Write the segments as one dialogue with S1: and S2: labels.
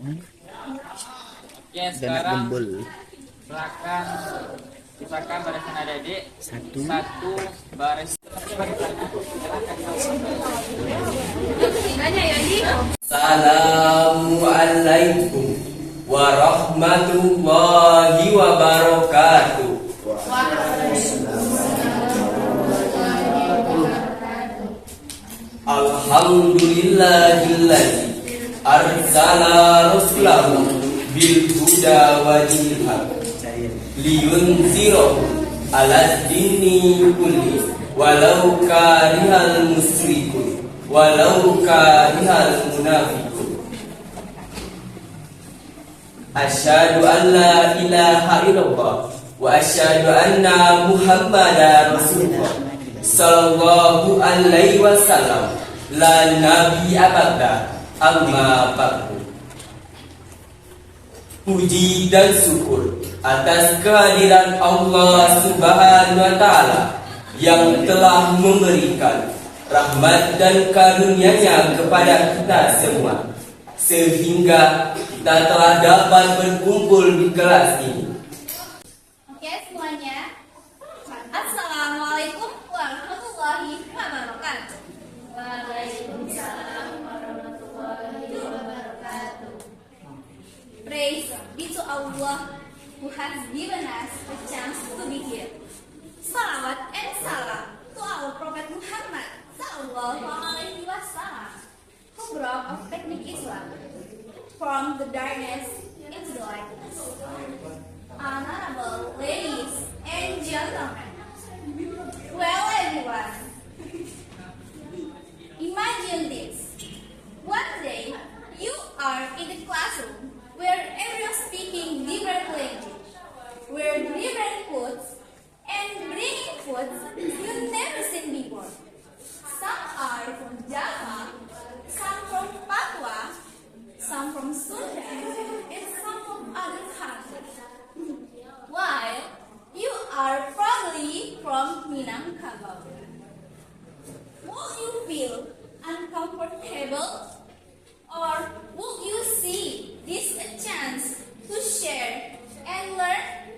S1: Oke, sekarang silakan barisan adik-adik satu baris.
S2: Assalamualaikum warahmatullahi wabarakatuh. Alhamdulillahilladzi arsala rasulahu bil huda wa dinil haq liyunzirahu ala dini kulli walau karihal musyrikun walau karihal munafiqun. Asyhadu an la ilaha illallah wa asyhadu anna muhammadar rasulullah sallallahu alaihi wasallam la nabi abada amma ba'du. Puji dan syukur atas kehadiran Allah Subhanahu wa taala yang telah memberikan rahmat dan karunia-Nya kepada kita semua sehingga kita telah dapat berkumpul di kelas ini.
S3: Oke semuanya, Assalamualaikum warahmatullahi wabarakatuh. Waalaikumsalam warahmatullahi wabarakatuh. Praise be to Allah who has given us a chance to be here. Salawat and salam to our Prophet Muhammad sallallahu alaihi wasallam, who brought of ethnic Islam from the darkness into the light. Honorable ladies and gentlemen, well everyone, imagine this. One day, you are in a classroom where everyone speaking different language, where different foods and bringing foods you've never seen before. Some are from Java, some from Papua, some from Sunda, and some from other countries. While you are probably from Minangkabau. Will you feel uncomfortable? Or will you see this a chance to share and learn?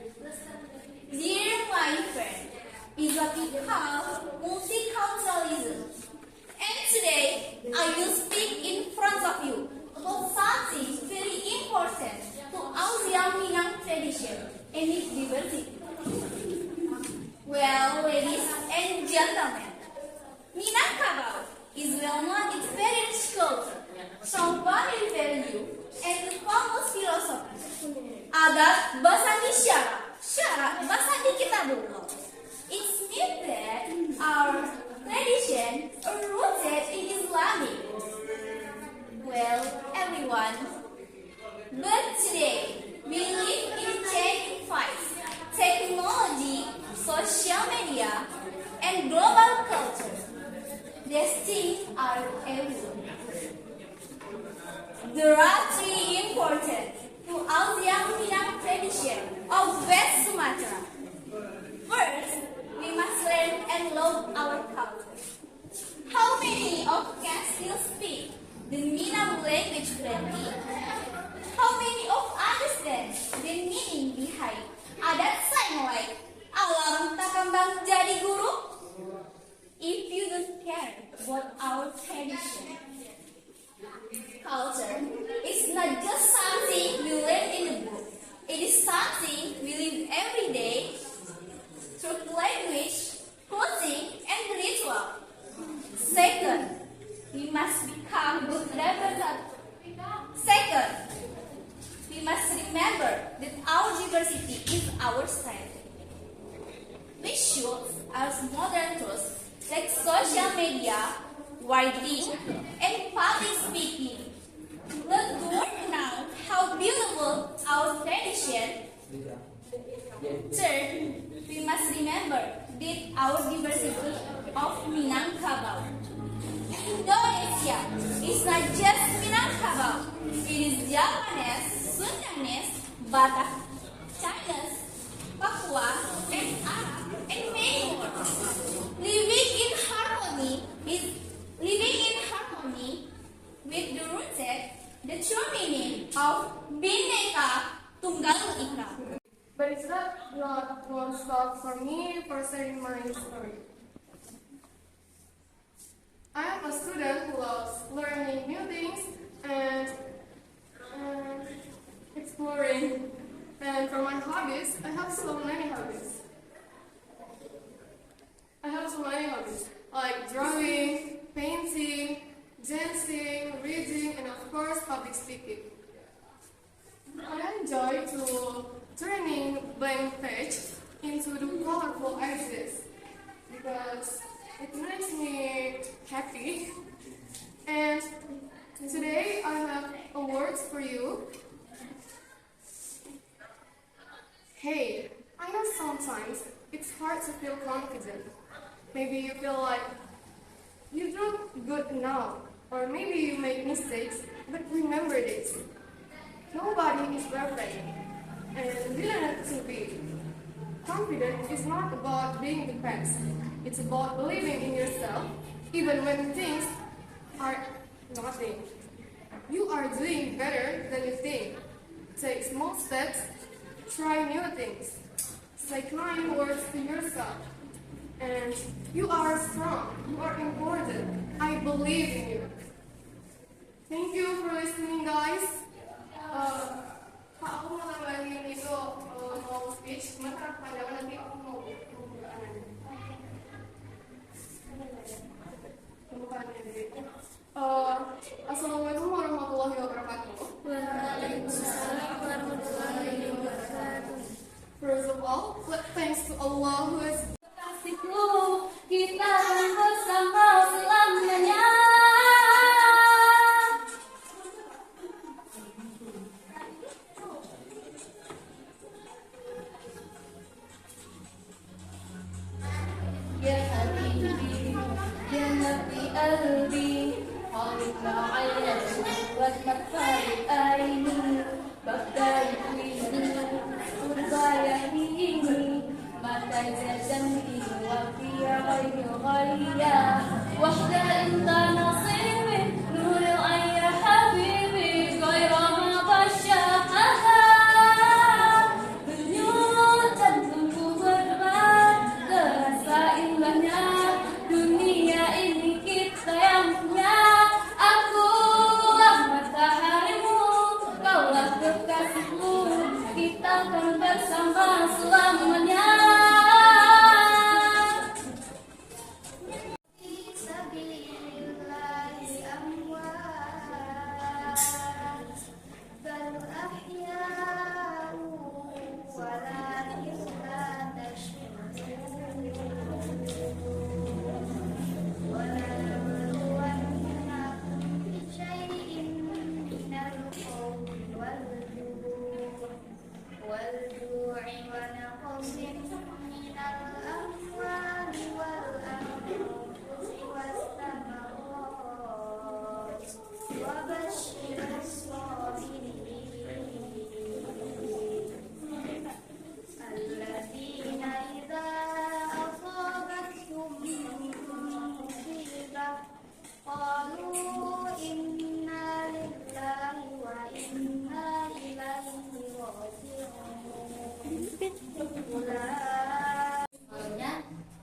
S3: Dear my friend, is what we call multiculturalism. And today, I will speak in front of you about something very important to our young Minang tradition and its diversity. Well, ladies and gentlemen, Minangkabau is well known its very rich culture, strong family value, and the famous philosophy. Adat basandi syarat basandi kita dulu. It means that our tradition are rooted in Islamic. Well, everyone, but today we live in changing times. Technology, social media, and global culture. These things are everywhere. There are three important to our young Minang tradition of West Sumatra. First, we must learn and love our culture. How many of can still speak the Minang language fluently? How many of understand the meaning behind adat sign like alam takambang jadi guru? If you don't care about our tradition, culture is not just something we learn in a book. It is something we live every day through language, clothing, and ritual. Second, we must become good representatives. Second, we must remember that our diversity is our strength. We should, as modern tools like social media, writing, and public speaking, let the world know how beautiful our tradition. Third, we must remember that our diversity of Minangkabau. Indonesia is not just Minangkabau. It is Javanese, Sundanese, Batak, Chinese, Papua, and Arab, and many more. Living in harmony with the rooted the true meaning of Bhinneka Tunggal Ika.
S4: But it's not one stop for me for sharing my story. I am a student who loves learning new things and exploring. And for my hobbies, I have so many hobbies. Like drawing, painting, dancing, reading, and of course public speaking. I enjoy to turning blank page into the colorful ideas because it makes me happy. And today I have a word for you. Hey, I know sometimes it's hard to feel confident. Maybe you feel like you do good now, or maybe you make mistakes, but remember this. Nobody is perfect, and we don't have to be. Confidence is not about being the best. It's about believing in yourself, even when things are nothing. You are doing better than you think. Take small steps, try new things, say kind words to yourself. And you are strong, you are important. I believe in you. Thank you for listening, guys. Pak, aku mau tambahin itu mau speech, sementara pandangan nanti aku mau Assalamualaikum warahmatullahi wabarakatuh.
S3: Waalaikumsalam warahmatullahi wabarakatuh.
S4: First of all, thanks to Allah who has
S3: Kasihku, kita akan bersama selamanya. Ya habibi, ya nabi albi, khalifna ayatu, wa matfari aini, bagdai ini, urbayani ini, mata jazami, wa fiya ghayri ghayya, wahda inta nasibi, nuril ayya habibi, ghayra ma basyaha. Denyut jantungku berdebar, terasa indahnya dunia ini kita yang punya. Akulah mataharimu, kaulah kekasihmu, kita akan bersama selamanya.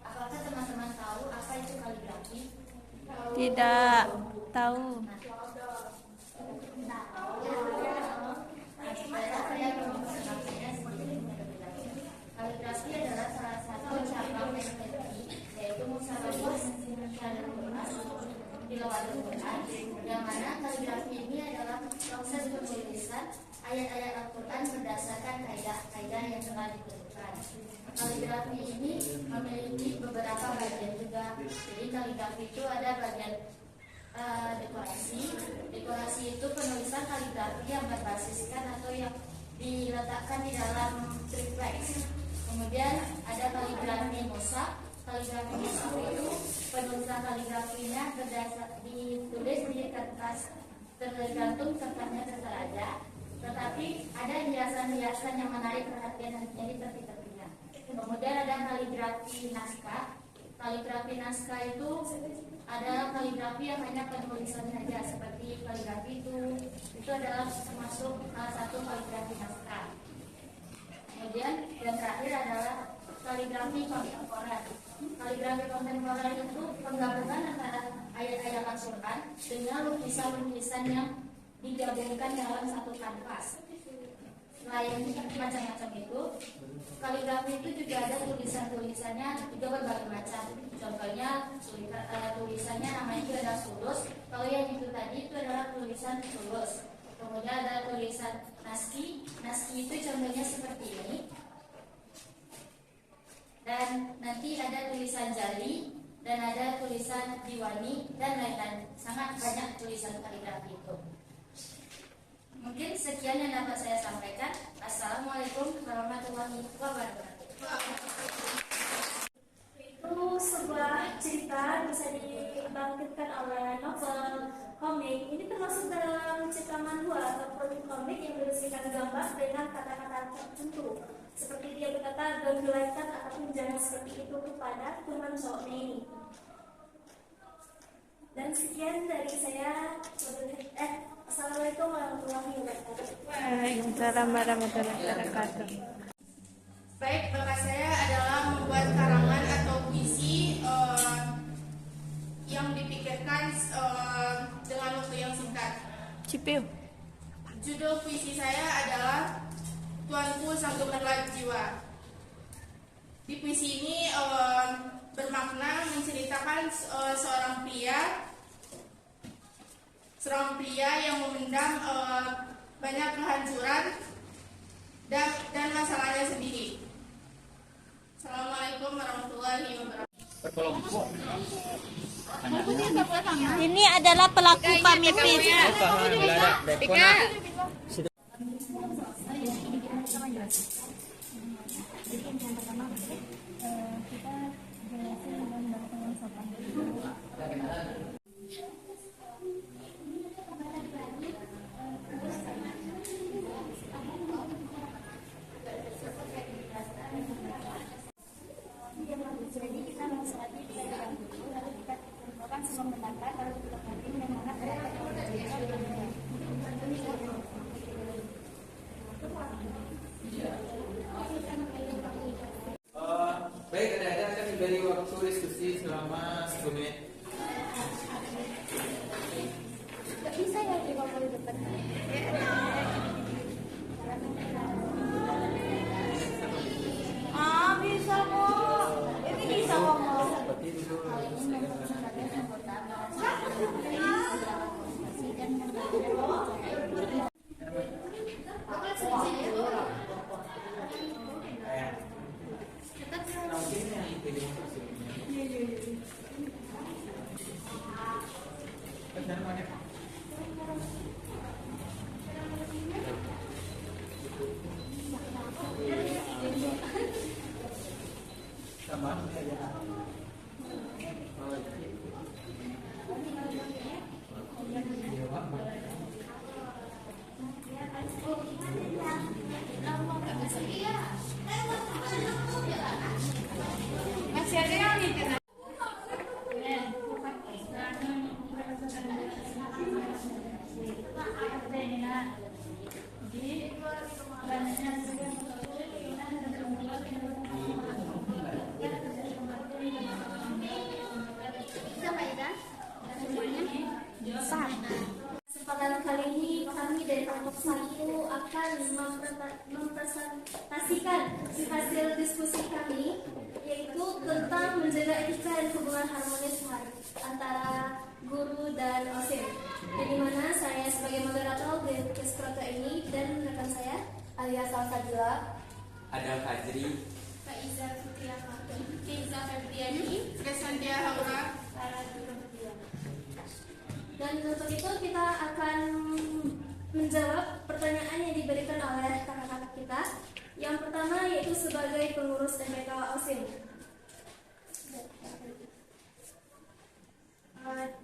S3: Apakah teman-teman tahu apa itu kaligrafi?
S5: Tidak tahu.
S3: Kaligrafi adalah salah satu cabang teknik yaitu musyawarah tilawatul Quran, yang mana kaligrafi ini adalah proses penulisan ayat-ayat Al-Quran berdasarkan kaidah-kaidah yang telah ditentukan. Kaligrafi ini memiliki beberapa bagian juga. Jadi kaligrafi itu ada bagian dekorasi. Dekorasi itu penulisan kaligrafi yang berbasiskan atau yang diletakkan di dalam triplex. Kemudian ada kaligrafi mushaf. Kaligrafi mushaf itu penulisan kaligrafinya ditulis di kertas tergantung kertasnya tersaja. Tetapi ada hiasan-hiasan yang menarik perhatian nantinya di tepi-tepinya. Kemudian ada kaligrafi naskah. Kaligrafi naskah itu adalah kaligrafi yang hanya penulisan saja, seperti kaligrafi itu
S6: Itu adalah termasuk salah satu kaligrafi naskah. Kemudian yang terakhir adalah kaligrafi kontemporer. Kaligrafi kontemporer itu penggabungan antara ayat-ayat Al-Quran dengan lukisan-lukisan yang digabungkan dalam satu kanvas. Selain macam-macam itu, kaligrafi itu juga ada tulisan-tulisannya juga berbagai macam. Contohnya tulisannya namanya itu adalah sulus. Kalau yang itu tadi itu adalah tulisan sulus. Kemudian ada tulisan naski. Naski itu contohnya seperti ini. Dan nanti ada tulisan jali dan ada tulisan diwani dan lain-lain. Sangat banyak tulisan kaligrafi itu. Mungkin sekian yang dapat saya sampaikan. Assalamualaikum warahmatullahi wabarakatuh.
S7: Itu sebuah cerita bisa dibangkitkan oleh novel, komik. Ini termasuk dalam cerita manhwa ataupun komik yang berisikan gambar dengan kata-kata tertentu. Seperti dia berkata, don't be like that, ataupun jangan seperti itu kepada teman cowoknya ini. Dan sekian dari saya. Assalamualaikum warahmatullahi wabarakatuh.
S5: Waalaikumsalam warahmatullahi wabarakatuh.
S4: Baik, bakat saya adalah membuat karangan atau puisi yang dipikirkan dengan waktu yang singkat.
S5: Cipiu.
S4: Judul puisi saya adalah Tuanku Sang Gemerlap Jiwa. Di puisi ini bermakna menceritakan seorang pria yang memendam banyak kehancuran dan masalahnya sendiri. Assalamualaikum warahmatullahi wabarakatuh.
S5: Ini adalah pelaku pamipis.
S7: Jadi kita mencerati kita kumpulkan semua pendapat lalu kita nanti bagaimana
S1: Baik, ada akan diberi waktu diskusi selama 10 menit.
S7: Gak bisa ya 50 depan. Bisa kok. Ini bisa ngomong.
S4: Masih ada yang internet.
S7: Kesempatan kali ini kami dari kelompok 1 akan mempresentasikan hasil diskusi kami, yaitu tentang menjaga etika dan hubungan harmonis antara guru dan OSIS. Di mana saya sebagai moderator dari kesempatan ini dan rekan saya Alia Salsabila,
S2: Adam Fajri,
S7: Faiza Fitria Fatum, Keiza Febriani,
S4: Kresandia Haura.
S7: Dan untuk itu kita akan menjawab pertanyaan yang diberikan oleh kakak-kakak kita. Yang pertama yaitu sebagai pengurus MPK OSIM.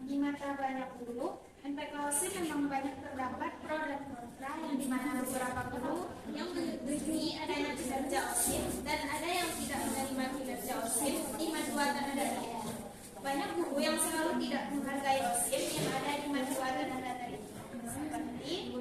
S6: Di mata banyak guru, MPK OSIM memang banyak terdapat pro dan kontra, yang dimana beberapa guru yang menyetujui adanya kinerja OSIM dan ada yang tidak menerima kinerja OSIM di Madua Tanah Datar. Banyak guru yang selalu tidak menghargai OSIM yang ada di Madua Tanah Datar. Seperti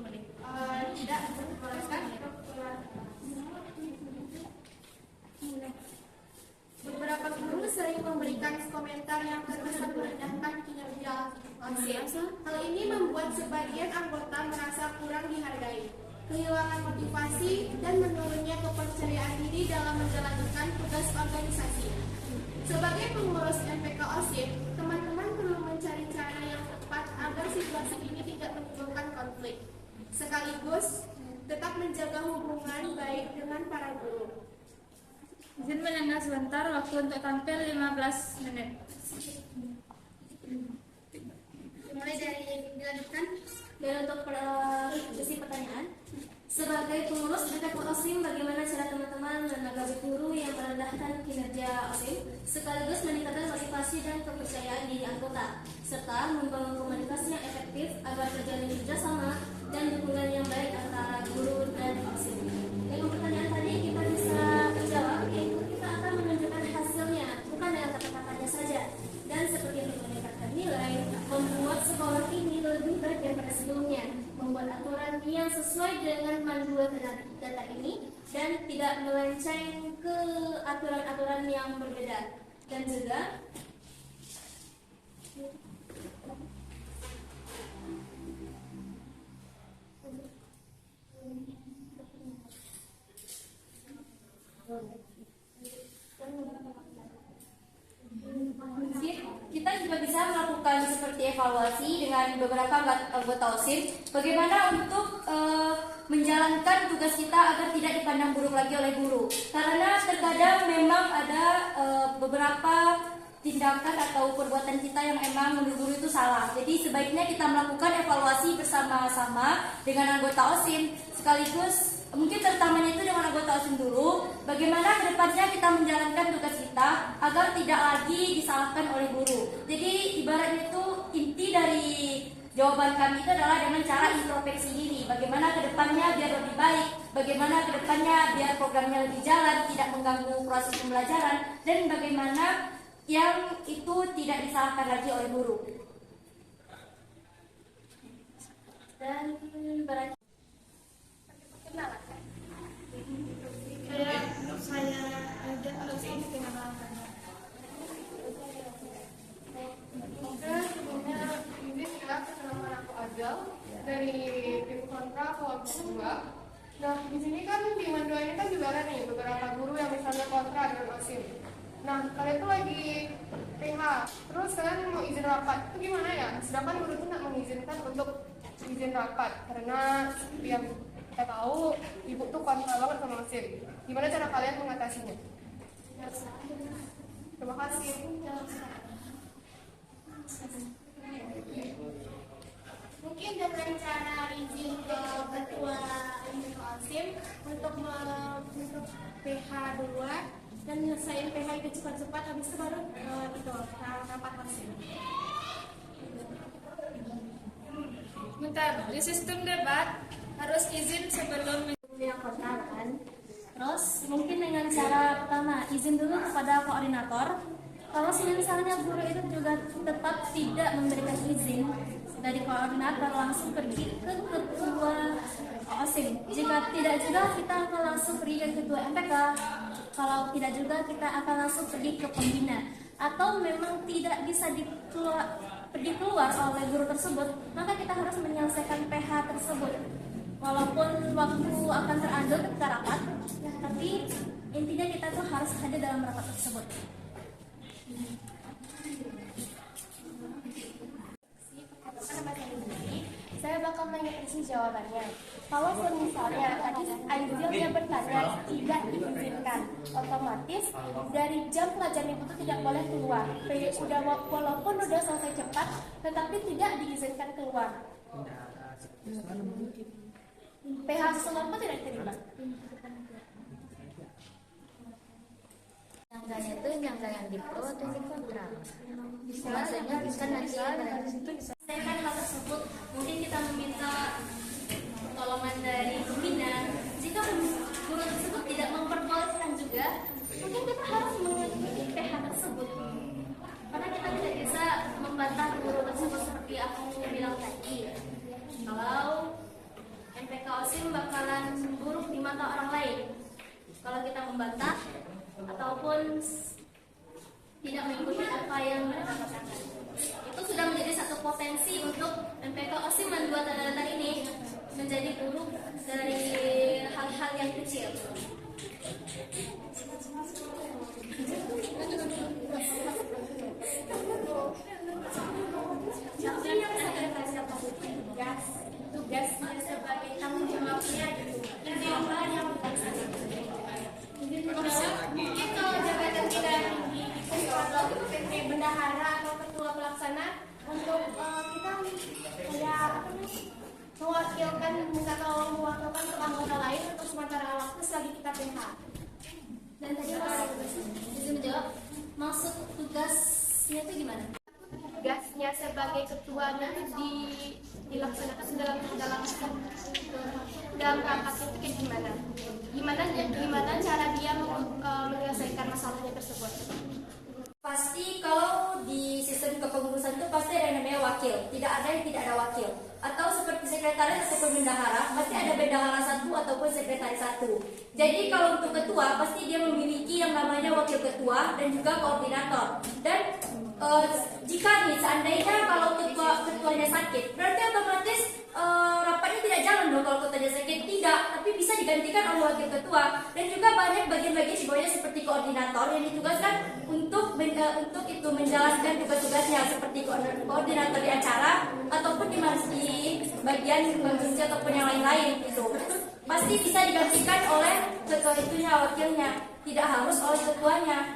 S8: OSIS. Hal ini membuat sebagian anggota merasa kurang dihargai, kehilangan motivasi, dan menurunnya kepercayaan diri dalam menjalankan tugas organisasi. Sebagai pengurus MPK OSIS, teman-teman perlu mencari cara yang tepat agar situasi ini tidak menimbulkan konflik, sekaligus tetap menjaga hubungan baik dengan para guru.
S6: Izin menengah sebentar, waktu untuk tampil 15 menit.
S8: Mulai dari dilanjutkan. Dan untuk sesi pertanyaan, sebagai pengurus MPK OSIS, bagaimana cara teman-teman menanggapi guru yang merendahkan kinerja OSIS, sekaligus meningkatkan motivasi dan kepercayaan diri anggota, serta membangun komunikasi yang efektif agar terjalin kerjasama dan dukungan yang baik antara guru dan OSIS. Dengan pertanyaan tadi kita bisa menjawab, yaitu kita akan menunjukkan hasilnya, bukan dengan kata-katanya saja. Dan seperti untuk meningkatkan nilai, membuat sekolah ini lebih baik daripada sebelumnya, membuat aturan yang sesuai dengan panduan data ini, dan tidak melenceng ke aturan-aturan yang berbeda. Dan juga kita juga bisa melakukan seperti evaluasi dengan beberapa anggota OSIS, bagaimana untuk menjalankan tugas kita agar tidak dipandang buruk lagi oleh guru. Karena terkadang memang ada beberapa tindakan atau perbuatan kita yang emang menurut guru itu salah. Jadi sebaiknya kita melakukan evaluasi bersama-sama dengan anggota OSIS, sekaligus mungkin terutamanya itu dengan anggota OSIS dulu, bagaimana kedepannya kita menjalankan tugas kita agar tidak lagi disalahkan oleh guru. Jadi ibaratnya itu inti dari jawaban kami itu adalah dengan cara introspeksi diri, bagaimana kedepannya biar lebih baik, bagaimana kedepannya biar programnya lebih jalan, tidak mengganggu proses pembelajaran, dan bagaimana yang itu tidak disalahkan lagi oleh guru. Dan berarti
S7: saya ada alasan dengan alasan.
S4: Sebelumnya ini ya, perkenalkan aku Adel dari tim kontra kelompok 2. Nah, di sini kan di Mandua ini kan juga ada nih beberapa guru yang misalnya kontra dengan OSIS. Nah, kalian tuh lagi PH, terus kalian mau izin rapat, itu gimana ya? Sedangkan guru tuh nggak mengizinkan untuk izin rapat karena yang kita tahu ibu tuh kontra banget sama OSIS. Gimana cara kalian mengatasinya? Terima kasih.
S8: mungkin dengan cara izin ke ketua OSIS untuk PH duluan dan nyelesain PH itu cepat-cepat, habis itu baru itu rapat OSIS.
S6: Bentar, di sistem debat harus izin sebelum
S8: Yang kontrakan. Terus mungkin dengan cara pertama izin dulu kepada koordinator. Kalau misalnya guru itu juga tetap tidak memberikan izin dari koordinator, langsung pergi ke ketua OSIS. Jika tidak juga kita akan langsung pergi ke ketua MPK. Kalau tidak juga kita akan langsung pergi ke pembina. Atau memang tidak bisa pergi keluar oleh guru tersebut, maka kita harus menyelesaikan PH tersebut. Walaupun waktu akan terundur ketika rapat, tapi intinya kita tuh harus hadir dalam rapat tersebut. Saya bakal mengekspresi jawabannya. Kalau misalnya tadi Angelnya bertanya tidak diizinkan, otomatis dari jam pelajaran itu tidak boleh keluar. Walaupun udah selesai cepat, tetapi tidak diizinkan keluar. PH sesuatu tidak diterima.
S6: Nyangkanya itu nyangka yang di pro atau di kontra. Maksudnya bisa nanti
S8: Selesaikan hal tersebut, mungkin kita meminta pertolongan dari pembina. Jika guru tersebut tidak memperbolehkan juga, mungkin kita harus mengikuti PH tersebut. Karena kita tidak bisa membantah guru tersebut seperti aku bilang tadi. Kalau MPK OSIS bakalan buruk di mata orang lain kalau kita membantah ataupun tidak mengikuti apa yang mereka katakan. Itu sudah menjadi satu poin
S7: berpotensi untuk MPK OSIM membuat data ini menjadi buruk dari hal-hal yang kecil. Tugasnya sebagai tanggung jawabnya ini apa yang mungkin kalau jabatan kita atau bendahara atau ketua pelaksana untuk kita kayak mewakilkan ke anggota lain untuk sementara waktu selagi kita PH. Dan tadi Mas bisa menjawab maksud tugasnya itu gimana? Tugasnya sebagai ketuanya dilaksanakan dalam rapat itu kayak gimana? Gimana cara dia menyelesaikan masalahnya tersebut?
S8: Pasti kalau di sistem kepengurusan itu pasti ada yang namanya wakil, tidak ada yang tidak ada wakil. Atau seperti sekretaris ataupun bendahara, pasti ada bendahara satu ataupun sekretaris satu. Jadi kalau untuk ketua, pasti dia memiliki yang namanya wakil ketua dan juga koordinator. Dan jika nih seandainya kalau ketuanya sakit, berarti otomatis rapatnya tidak jalan dong. Kalau ketuanya sakit tidak, tapi bisa digantikan oleh wakil ketua. Dan juga banyak bagian-bagian di bawahnya seperti koordinator yang ditugaskan untuk itu menjalankan tugas-tugasnya seperti koordinator di acara ataupun di bagian konstruksi ataupun yang lain-lain itu pasti bisa digantikan oleh ketua itunya, wakilnya, tidak harus oleh ketuanya.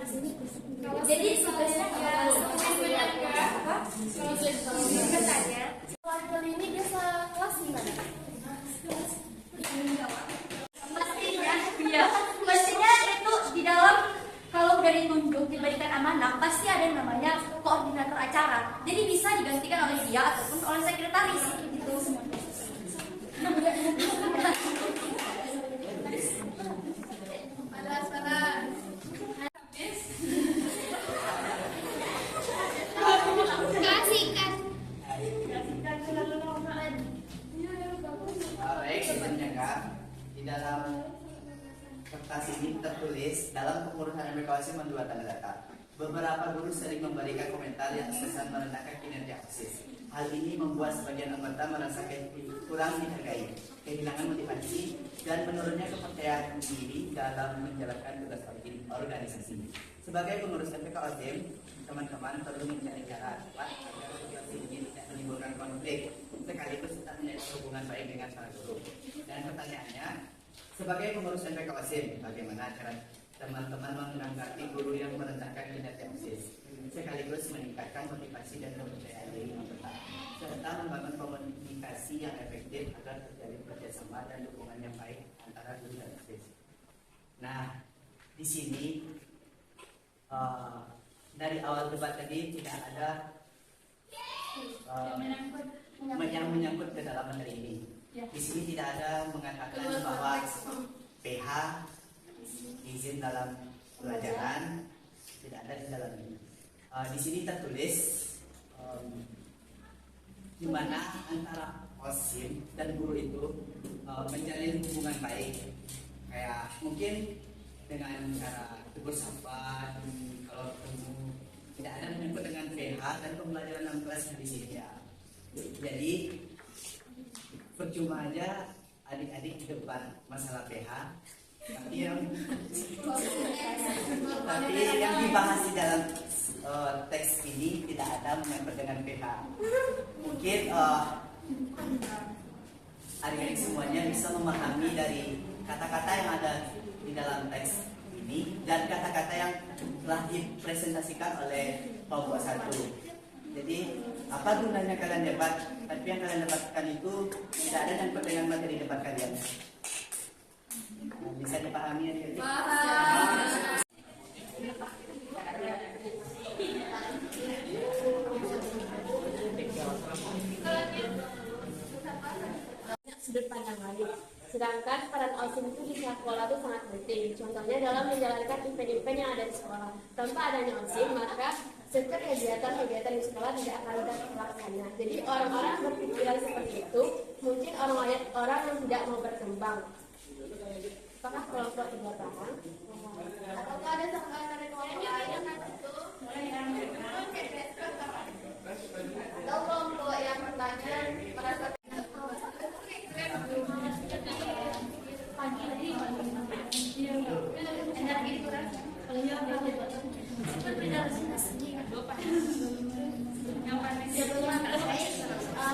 S8: Jadi tugasnya
S7: Wakil ini biasa kelas gimana?
S8: Pastinya itu di dalam kalau udah ditunjuk diberikan amanah pasti ada yang namanya koordinator acara. Jadi bisa digantikan oleh dia ataupun oleh sekretaris gitu.
S1: Baik, sebenarnya Kak, di dalam kertas ini tertulis dalam pengurusan MPK OSIM membuat tanda data. Beberapa guru sering memberikan komentar yang terkesan merendahkan kinerja OSIS. Hal ini membuat sebagian anggota merasa kurang dihargai, kehilangan motivasi, dan menurunnya kepercayaan diri dalam menjalankan tugas organisasi. Sebagai pengurus MPK OSIM, teman-teman perlu mencari cara tepat agar situasi ini tidak menimbulkan konflik, sekaligus tetap menjaga hubungan baik dengan para guru. Dan pertanyaannya, sebagai pengurus MPK OSIM, bagaimana cara teman-teman menanggapi guru yang merendahkan kinerja OSIS, sekaligus meningkatkan motivasi dan kepercayaan diri anggota, serta membangun komunikasi yang efektif agar terjadi kerjasama dan dukungan yang baik antara guru dan OSIS. Nah, di sini dari awal debat tadi tidak ada yang menyangkut ke dalam materi ini. Di sini tidak ada mengatakan bahwa PH izin dalam pelajaran, tidak ada di dalam ini. Di sini tertulis di mana antara OSIM dan guru itu menjalin hubungan baik, kayak mungkin dengan cara tegur sapa kalau ketemu, tidak ada menyangkut dengan PH dan pembelajaran 6 kelas yang di sini ya. Jadi percuma aja adik-adik di depan masalah PH, tapi yang dibahas di dalam teks ini tidak ada menyangkut dengan PH. Mungkin adik-adik semuanya bisa memahami dari kata-kata yang ada di dalam teks ini dan kata-kata yang telah dipresentasikan oleh kelompok 1. Jadi apa gunanya kalian debat, tapi yang kalian debatkan itu tidak ada yang dengan materi debat kalian. Bisa dipahami ya?
S7: Sudut pandang lain. Sedangkan peran OSIM itu di sekolah itu sangat penting. Contohnya dalam menjalankan event-event yang ada di sekolah. Tanpa adanya OSIM, maka setiap kegiatan-kegiatan di sekolah tidak akan dapat terlaksana. Jadi orang-orang berpikiran seperti itu, mungkin orang yang tidak mau berkembang. Apakah kelompok di belakang? Atau ada tambahan dari kelompok lain yang itu?
S4: Atau kelompok yang bertanya merasa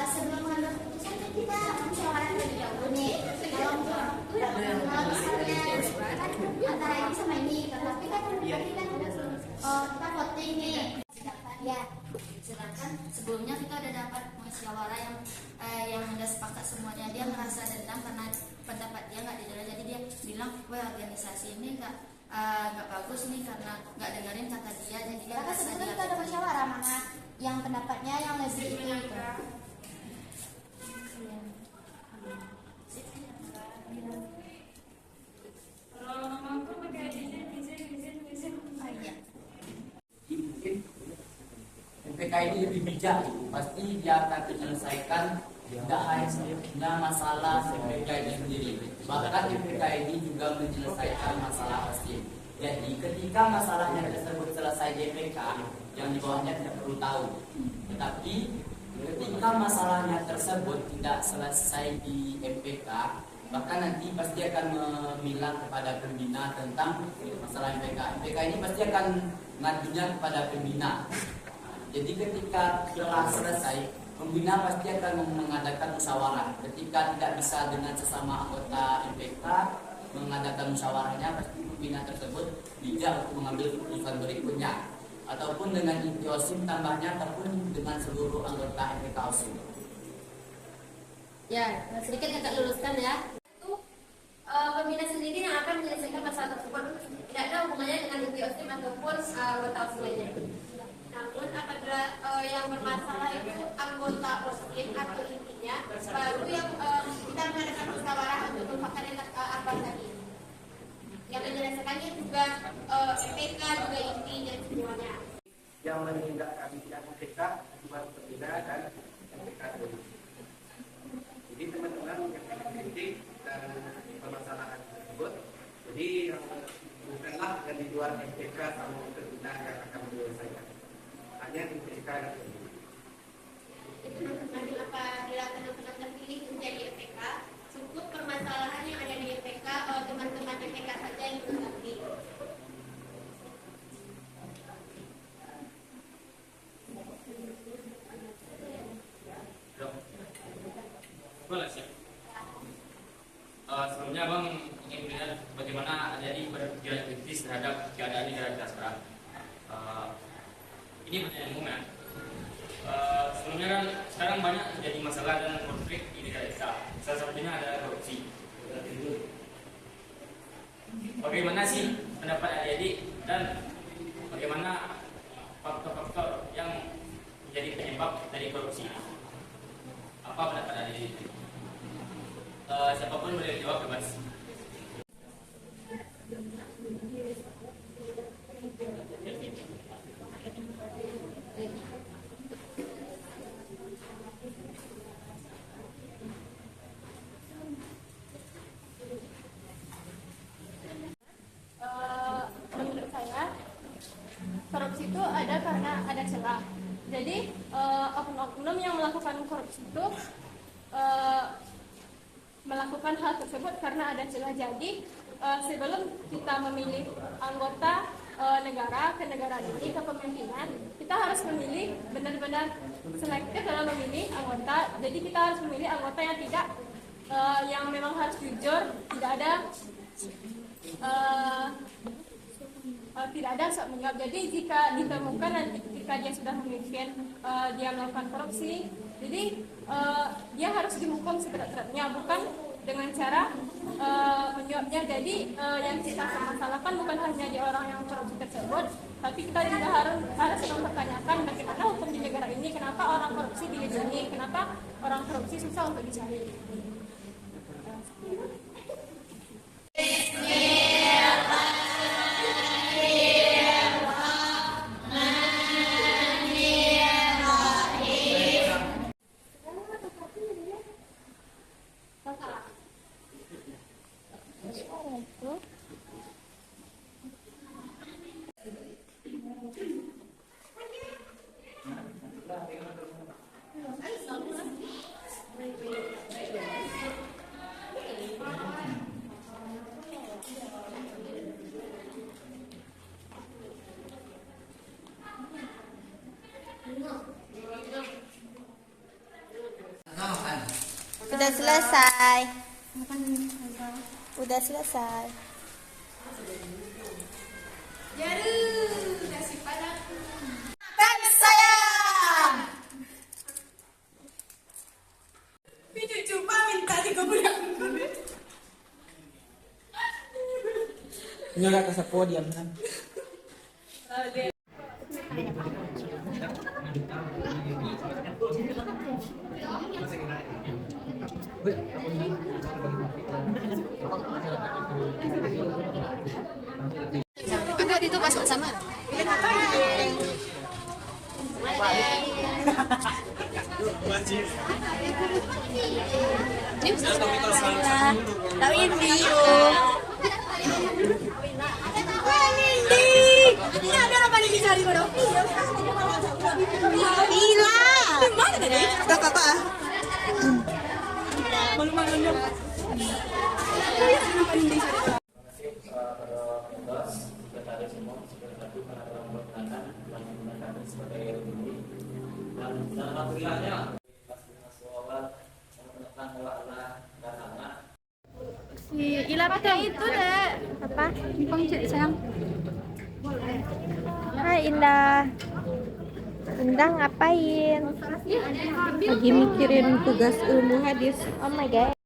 S6: sebelum mengambil keputusan kan kita musyawarah lebih dahulu nih. Kalau misalnya kan antara ini sama ini, tapi kan tadi kan kita voting nih. Ya, sedangkan sebelumnya kita udah dapat musyawarah yang udah sepakat semuanya. Dia merasa dendam karena pendapat dia nggak didengar, jadi dia bilang, wah organisasi ini nggak bagus nih karena nggak dengerin kata dia, jadi dia merasa dia. Kita ada musyawarah mana yang pendapatnya yang lebih ini gitu.
S9: MPK ini lebih bijak, pasti dia akan menyelesaikan tidak hanya masalah MPK ini sendiri, bahkan MPK ini juga menyelesaikan masalah OSIM. Jadi ketika masalahnya tersebut selesai di MPK, yang di bawahnya tidak perlu tahu. Tetapi ketika masalahnya tersebut tidak selesai di MPK, maka nanti pasti akan memilah kepada pembina tentang masalah MPK. MPK ini pasti akan ngadunya kepada pembina. Jadi ketika telah selesai, pembina pasti akan mengadakan musyawarah. Ketika tidak bisa dengan sesama anggota MPK mengadakan musyawarahnya, pasti pembina tersebut bijak untuk mengambil keputusan berikutnya, ataupun dengan inti OSIM tambahnya, ataupun dengan seluruh anggota MPK OSIM.
S8: Ya, sedikit agak luruskan ya. Itu pembina sendiri yang akan menyelesaikan masalah tersebut. Tidak ada hubungannya dengan inti OSIM ataupun anggota OSIM lainnya.
S4: namun apabila yang bermasalah itu anggota OSIM atau intinya, baru yang kita mengadakan musyawarah untuk memufakat apa tadi. Yang menyelesaikannya juga MPK, juga inti dan semuanya.
S10: Yang menindak kami tidak MPK, bukan pembina dan MPK dulu. Jadi teman-teman yang kritik dan permasalahan tersebut, jadi bukanlah dari luar MPK sama pembina yang akan menyelesaikan. Hanya MPK yang
S4: Itu nanti apabila teman-teman terpilih menjadi MPK, cukup permasalahan yang ada di MPK, teman-teman MPK saja yang mengerti.
S11: Boleh sih. Sebelumnya Bang ingin melihat bagaimana jadi berpikiran kritis terhadap keadaan negara kita sekarang. Ini pertanyaan umum ya. Sebelumnya kan sekarang banyak terjadi masalah dan konflik di negara kita. Salah satunya adalah korupsi. Bagaimana sih pendapat adik-adik dan bagaimana faktor-faktor yang menjadi penyebab dari korupsi? Apa pendapat adik-adik? Siapapun boleh jawab bebas.
S4: Menurut saya, korupsi itu ada karena ada celah. Jadi oknum-oknum yang melakukan korupsi itu melakukan hal tersebut karena ada celah. Jadi sebelum kita memilih anggota negara ke negara ini, ke pemimpinan, kita harus memilih benar-benar selektif dalam memilih anggota. Jadi kita harus memilih anggota yang tidak yang memang harus jujur, tidak ada sok menjawab. Jadi jika ditemukan nanti ketika dia sudah memimpin dia melakukan korupsi, jadi dia harus dihukum seberat-beratnya, bukan dengan cara menyuapnya. Jadi yang kita masalahkan bukan hanya di orang yang korupsi tersebut, tapi kita juga harus mempertanyakan bagaimana hukum di negara ini, kenapa orang korupsi dilindungi, kenapa orang korupsi susah untuk dicari.
S5: Udah selesai. Udah selesai.
S3: Kan sayang. Cucu cuma minta 30.000.
S9: Nyorak ke sepo diam kan.
S3: Enggak, itu masuk sama. Tahu ini ini ada apa nih dicari bodoh? Gila. Mana tadi? Tak apa. Malu-malu.
S8: Si Ilapnya itu deh.
S5: Apa?
S8: Pengcek sayang.
S5: Hai Indah. Indah ngapain? Lagi mikirin tugas ilmu hadis. Oh my god.